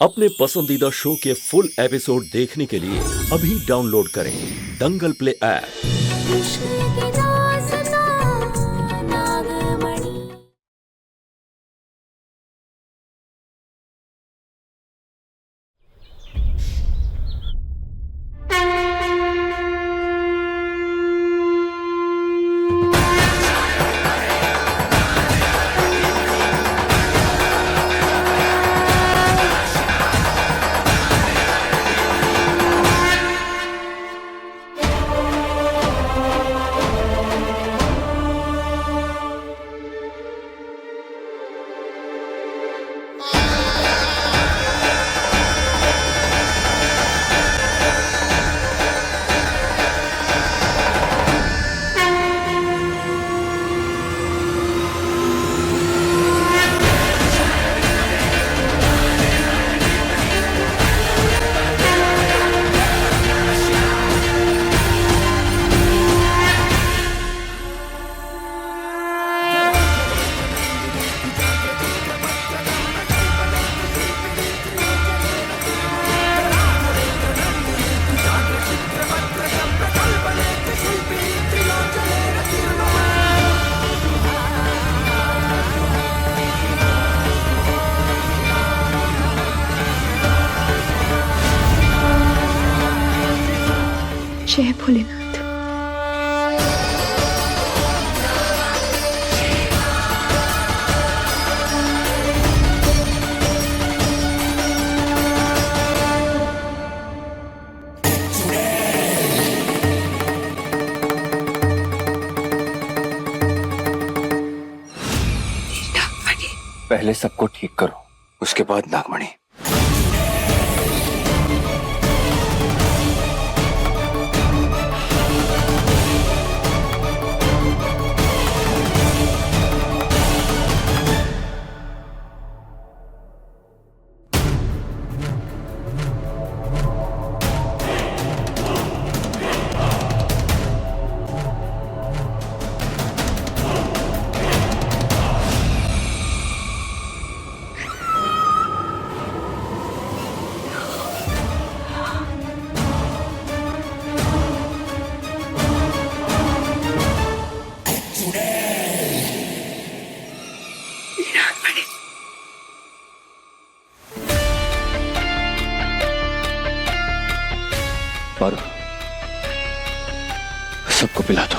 अपने पसंदीदा शो के फुल एपिसोड देखने के लिए अभी डाउनलोड करें दंगल प्ले ऐप। जय भोलेनाथ। पहले सबको ठीक करो, उसके बाद नागमणि। मारो, सबको पिला दो।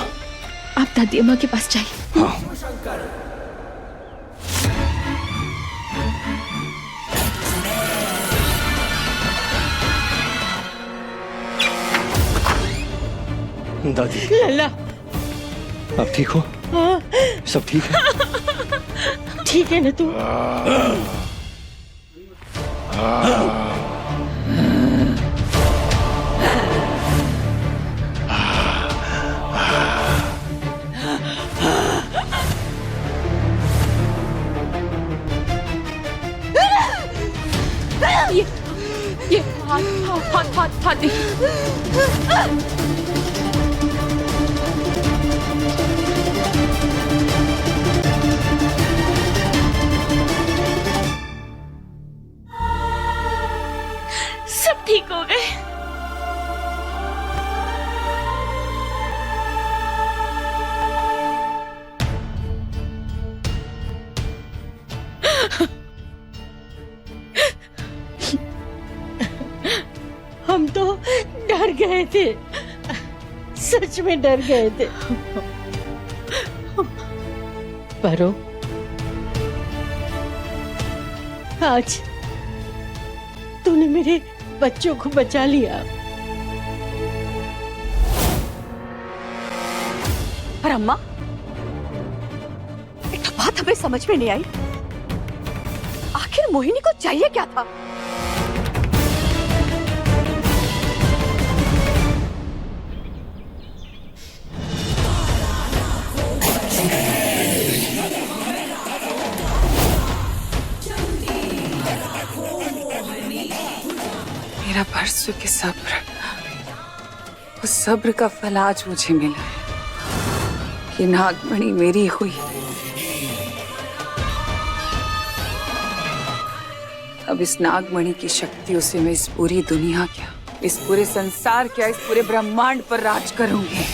आप दादी अम्मा के पास जाइए। हाँ। दादी, लल्ला, आप ठीक हो? हाँ, सब ठीक है? ठीक है ना तू? ये हाथ देखिए। सब ठीक हो गए। हम तो डर गए थे, सच में डर गए थे। परो, आज तूने मेरे बच्चों को बचा लिया। पर अम्मा, एक तो बात हमें समझ में नहीं आई, आखिर मोहिनी को चाहिए क्या था? मेरा परसों के सब्र, उस सब्र का फल आज मुझे मिला है। ये नागमणि मेरी हुई, अब इस नागमणि की शक्तियों से मैं इस पूरी दुनिया क्या, इस पूरे संसार क्या, इस पूरे ब्रह्मांड पर राज करूंगी।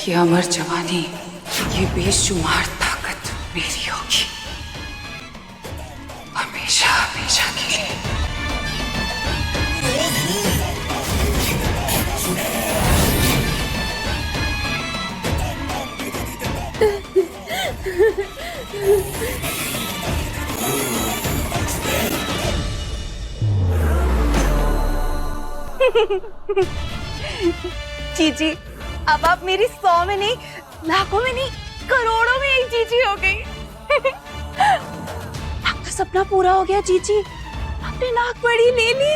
ये अमर जवानी, ये बेशुमार ताकत मेरी होगी, हमेशा हमेशा के लिए। जीजी, अब आप मेरी 100 में नहीं, लाखों में नहीं, करोड़ों में एक जीजी हो गई। आपका सपना पूरा हो गया जीजी, आपने नागमणि ले ली।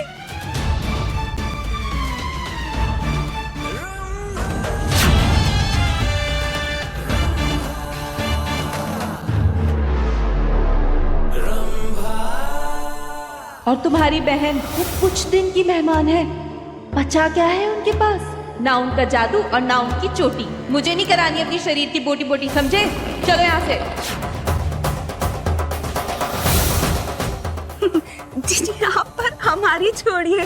और तुम्हारी बहन वो कुछ दिन की मेहमान है, बचा क्या है उनके पास? ना उनका जादू और ना उनकी चोटी। मुझे नहीं करानी अपनी शरीर की बोटी बोटी, समझे? चलो यहाँ से। जीजी आप पर हमारी छोड़िए,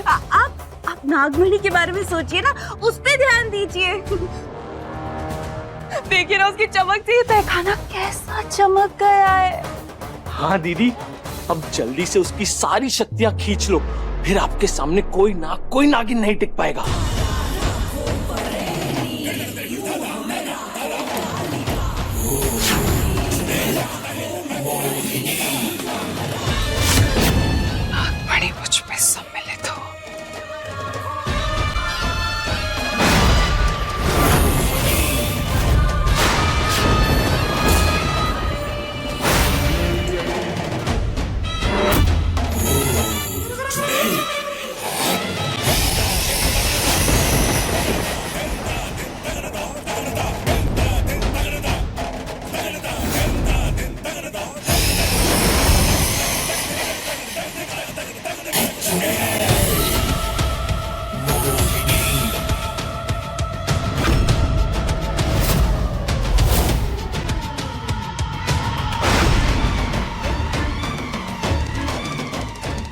आप नागमणि के बारे में सोचिए ना, उस पे ध्यान दीजिए। देखिए ना उसकी चमक से ये तहखाना कैसा चमक गया है। हाँ दीदी, अब जल्दी से उसकी सारी शक्तियां खींच लो, फिर आपके सामने कोई नागिन नहीं टिक पाएगा। नागमणि मुझ में सम्मिलित हो।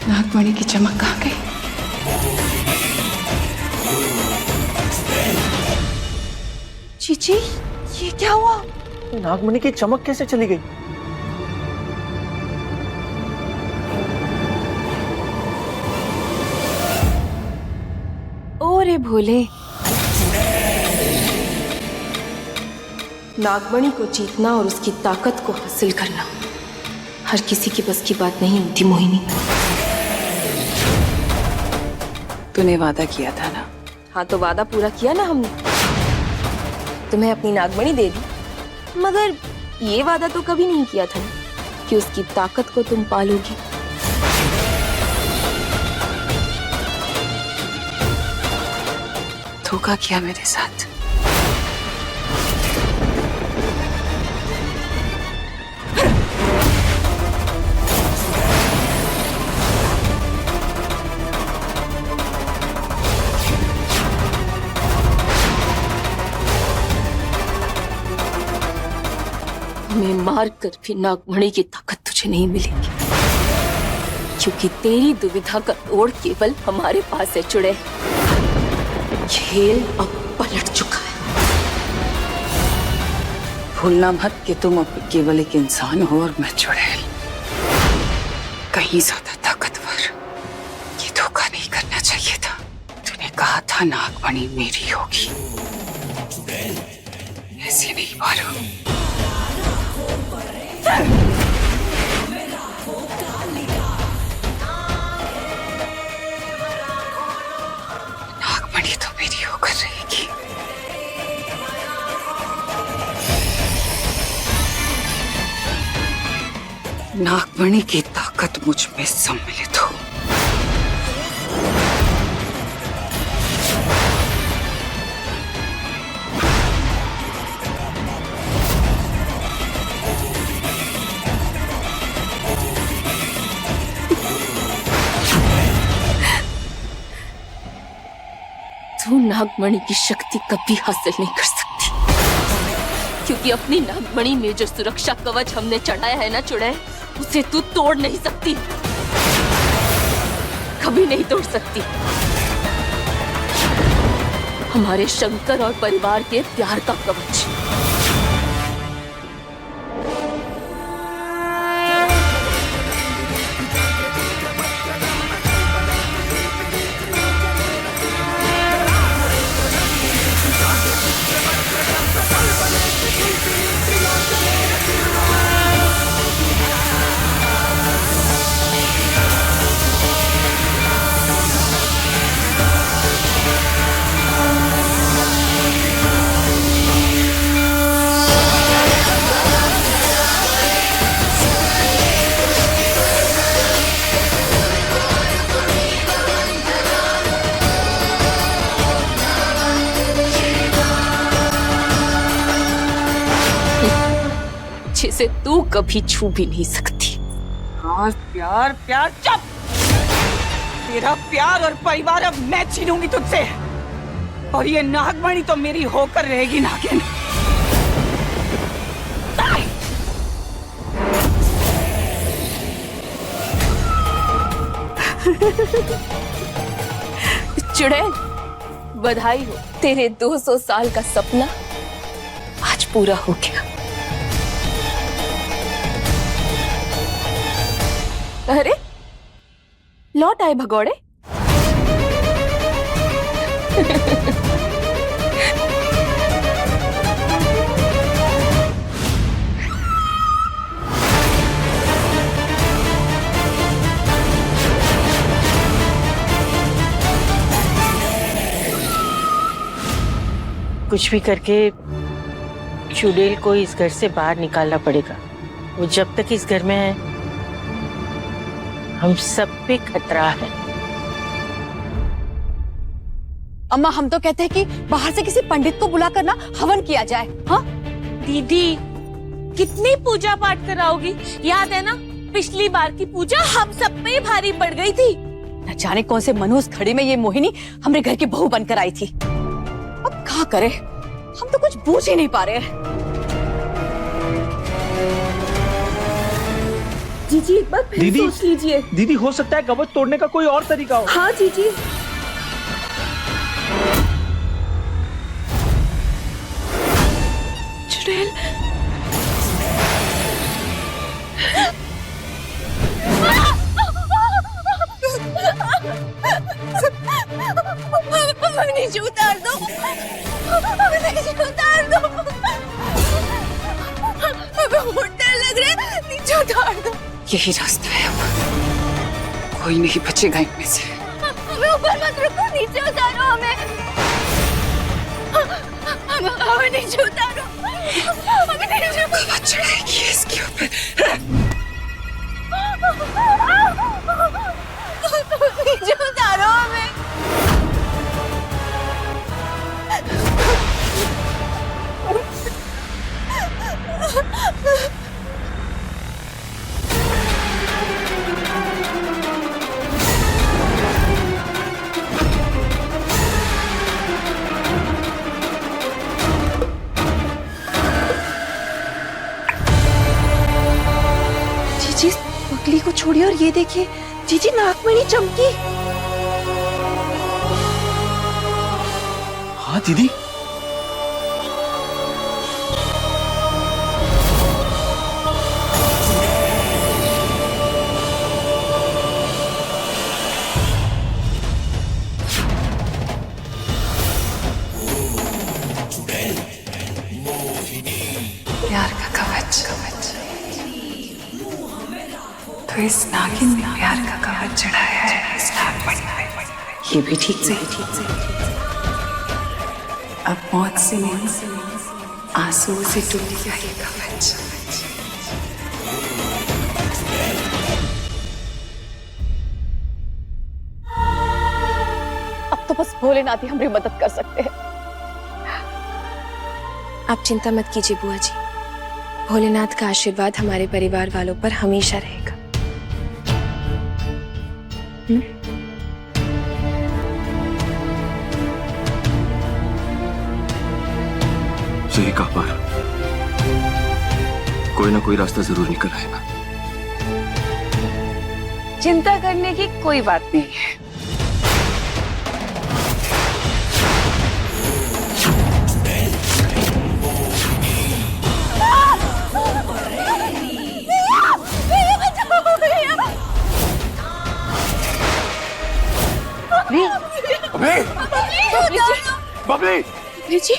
नागमणि की चमक कहाँ गई? जीजी ये क्या हुआ? नागमणि की चमक कैसे चली गई? ओरे भोले, नागमणि को जीतना और उसकी ताकत को हासिल करना हर किसी की बस की बात नहीं होती मोहिनी। तूने वादा किया था ना? हाँ तो वादा पूरा किया ना हमने, तुम्हें अपनी नागमणि दे दी, मगर ये वादा तो कभी नहीं किया था कि उसकी ताकत को तुम पालोगी। धोखा किया मेरे साथ। मैं मार कर भी नागमणि की ताकत तुझे नहीं मिलेगी, क्योंकि तेरी दुविधा का तोड़ केवल हमारे पास है चुड़ैल। खेल अब पलट चुका है। भूलना मत कि तुम अब केवल एक इंसान हो और मैं चुड़ैल, कहीं ज्यादा ताकतवर। ये धोखा नहीं करना चाहिए था। तूने कहा था नागमणि मेरी होगी, ऐसे नहीं मारो। नागमणि तो मेरी होकर रहेगी। नागमणि की ताकत मुझ में सम्मिलित हो। तू नागमणि की शक्ति कभी हासिल नहीं कर सकती, क्योंकि अपनी नागमणि में जो सुरक्षा कवच हमने चढ़ाया है ना चुड़ैल, उसे तू तोड़ नहीं सकती, कभी नहीं तोड़ सकती। हमारे शंकर और परिवार के प्यार का कवच। जिसे तू कभी छू भी नहीं सकती। और प्यार प्यार चुप। तेरा प्यार और परिवार अब मैं छीनूंगी तुझसे, और ये नागमणि तो मेरी होकर रहेगी नागिन। चुड़ैल, बधाई हो, तेरे 200 साल का सपना आज पूरा हो गया। अरे लौट आए भगोड़े। कुछ भी करके चुड़ैल को इस घर से बाहर निकालना पड़ेगा। वो जब तक इस घर में है, हम सब पे खतरा है। अम्मा, हम तो कहते हैं कि बाहर से किसी पंडित को बुलाकर ना हवन किया जाए। हाँ दीदी, कितनी पूजा पाठ कराओगी? याद है ना, पिछली बार की पूजा हम सब पे भारी पड़ गई थी। न जाने कौन से मनहूस घड़ी में ये मोहिनी हमारे घर की बहू बनकर आई थी। अब क्या करे, हम तो कुछ बूझ ही नहीं पा रहे। जीजी एक बार फिर सोच लीजिए। दीदी, हो सकता है कवच तोड़ने का कोई और तरीका हो। हाँ जीजी। चुड़ैल, नीचे उतार दो, नीचे उतार दो। बहुत डर लग रहा है, नीचे उतार दो। यही रास्ता है, अब कोई नहीं बचेगा इनमें से। हमें ऊपर मत रुको, नीचे उतारो हमें। हमें नीचे उतारो, हमें नीचे कवच चढ़ाएगी इसके ऊपर। नीचे उतारो हमें। जीजी पगली को छोड़िए और ये देखिए जीजी, नागमणि चमकी। हाँ दीदी, प्यार का कवच। तो इस नागिन ने प्यार का कवच चढ़ाया है इस नागमणि पे। ये भी ठीक से अब मौत से नहीं, आंसुओं से टूट गया ये कवच। अब तो बस भोलेनाथ ही हमारी मदद कर सकते हैं। आप चिंता मत कीजिए बुआ जी, भोलेनाथ का आशीर्वाद हमारे परिवार वालों पर हमेशा रहेगा। सही कहा पार, कोई ना कोई रास्ता जरूर निकल आएगा। चिंता करने की कोई बात नहीं है। बबली, बबली, बबली जी,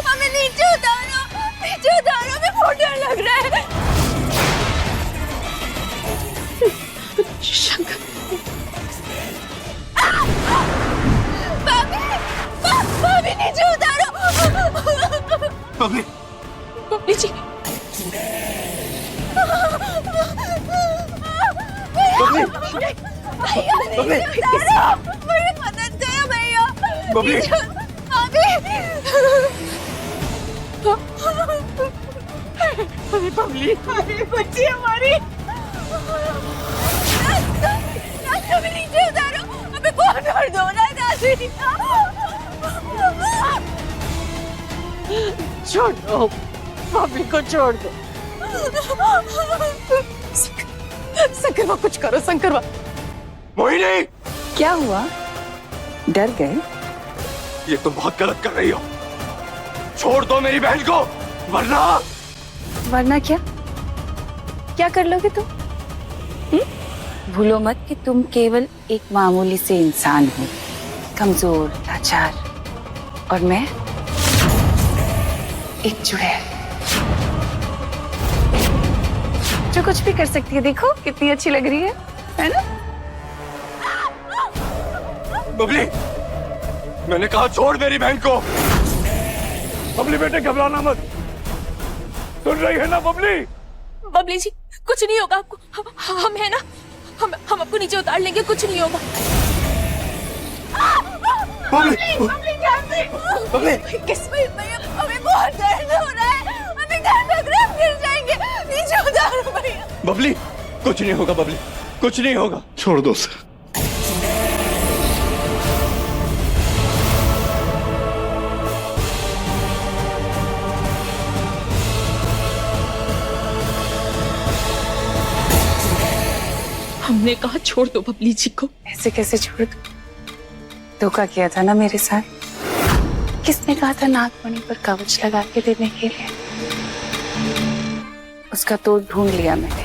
हमें नीचे उतारो, हमें बहुत डर लग रहा है। शंकर, भाभी नीचे उतारो। बबली, बबली जी, बबली, भैया बबली, नीचे उतारो, मेरी मदद करो भैया। बबली, अरे बबली, अरे बच्ची हमारी। हमें नीचे उतारो, हमें बहुत दर्द हो रहा है दादी। छोड़ दो, भाभी को छोड़ दो। शंकरवा कुछ करो, शंकरवा। मोहिनी, क्या हुआ? डर गए? ये तुम बहुत गलत कर रही हो। छोड़ दो मेरी बहन को, वरना क्या? क्या कर लोगे तुम? भूलो मत कि तुम केवल एक मामूली से इंसान हो, कमजोर, लाचार, और मैं एक चुड़ैल जो कुछ भी कर सकती है। देखो कितनी अच्छी लग रही है ना? बबली, मैंने कहा छोड़ मेरी बहन को। बबली बेटे, घबराना मत, सुन रही है ना बबली? बबली जी, कुछ नहीं होगा आपको। हम है ना, हम आपको नीचे उतार लेंगे, कुछ नहीं होगा। बबली, बबली, किस्मत भैया, हमें बहुत दर्द हो रहा है, हमें डर लग रहा है, हम गिर जाएंगे। नीचे उतारो भैया। बबली, कुछ नहीं होगा बबली, कुछ नहीं होगा। छोड़ दो उसे। हमने कहा छोड़ दो बबली जी को। ऐसे कैसे छोड़ दो? धोखा किया था ना मेरे साथ। किसने कहा था नागमणि पर कवच लगा के देने के लिए? उसका तोड़ ढूंढ लिया मैंने।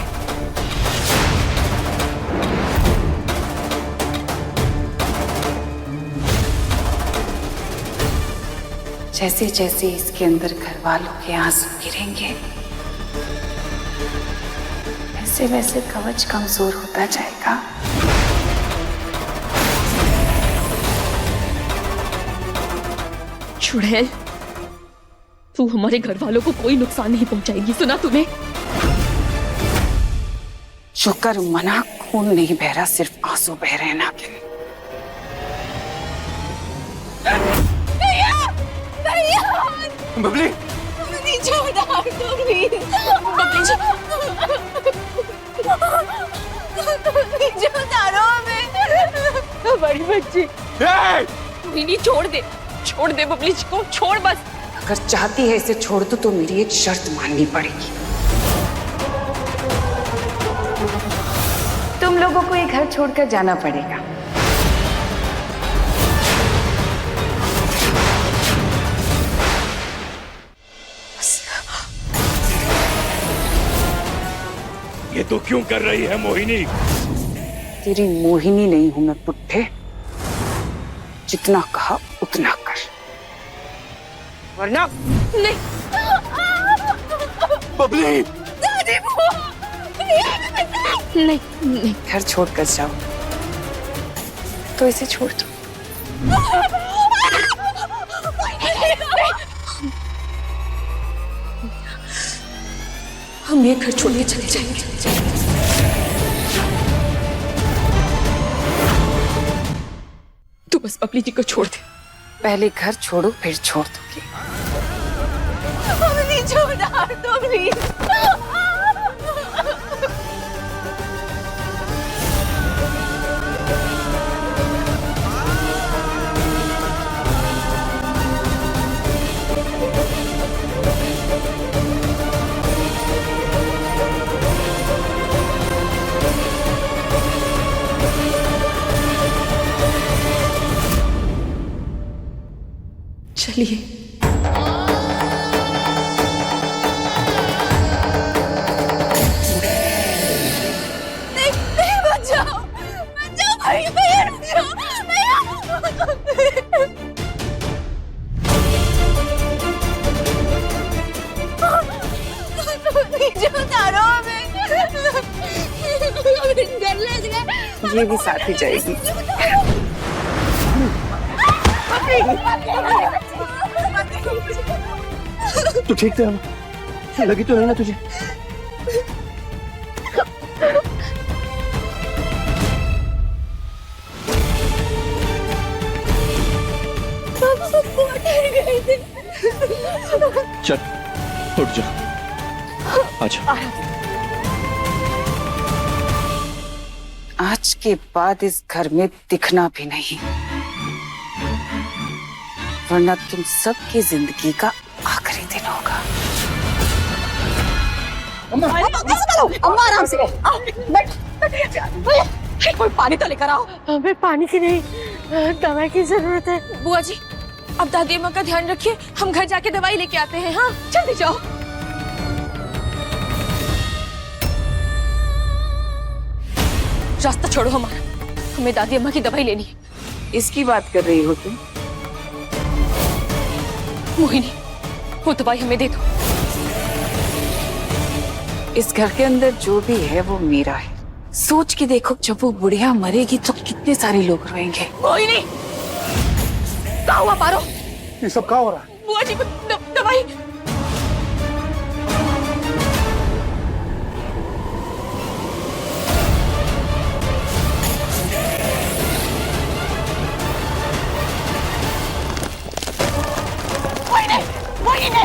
जैसे जैसे इसके अंदर घर वालों के आंसू गिरेंगे, वैसे वैसे कवच कमजोर होता जाएगा। चुड़ैल, तू हमारे घर वालों को कोई नुकसान नहीं पहुंचाएगी, सुना तुम्हें? शुक्र मना, खून नहीं बह रहा, सिर्फ आंसू बह रहे हैं नागिन। बबली, नीचे उतार दो प्लीज। बबली जी, नीचे उतारो हमें। हमारी बच्ची। नहीं, छोड़ दे बबली जी को, छोड़ बस। अगर चाहती है इसे छोड़ दो तो मेरी एक शर्त माननी पड़ेगी। तुम लोगों को ये घर छोड़कर जाना पड़ेगा। ये तो क्यों कर रही है मोहिनी? तेरी मोहिनी नहीं हूं मैं पुट्ठे, जितना कहा उतना कर, वरना नहीं। बबली, नहीं, घर छोड़कर जाओ तो इसे छोड़ दो। हम ये घर छोड़ के चले जाएंगे। तू बस बबली जी को छोड़ दे। पहले घर छोड़ो फिर छोड़ दूंगी। हमें नीचे उतार दो प्लीज। चलिए। नहीं, बचाओ बचाओ भाई, भैया रुक जाओ, भैया उतारो हमें, डर लग रहा है। ये भी साथ ही जाएगी। तू ठीक थे? लगी तो नहीं ना तुझे? चल उठ जा, आजा। आज के बाद इस घर में दिखना भी नहीं, वरना तुम सबकी जिंदगी का आखिरी दिन होगा। अम्मा आराम से कोई पानी तो लेकर आओ। हमें पानी की नहीं, दवाई की जरूरत है। बुआ जी, अब दादी अम्मा का ध्यान रखिए, हम घर जाके दवाई लेके आते हैं। हाँ जल्दी जाओ। रास्ता छोड़ो हमारा, हमें दादी अम्मा की दवाई लेनी है। इसकी बात कर रही हो तुम? मोहिनी, वो दवाई हमें दे दो। इस घर के अंदर जो भी है वो मेरा है। सोच के देखो, जब वो बुढ़िया मरेगी तो कितने सारे लोग रोएंगे। मोहिनी, क्या हुआ पारो? ये सब क्या हो रहा है? बुआ जी को दवाई। मोहिनी, मोहिनी।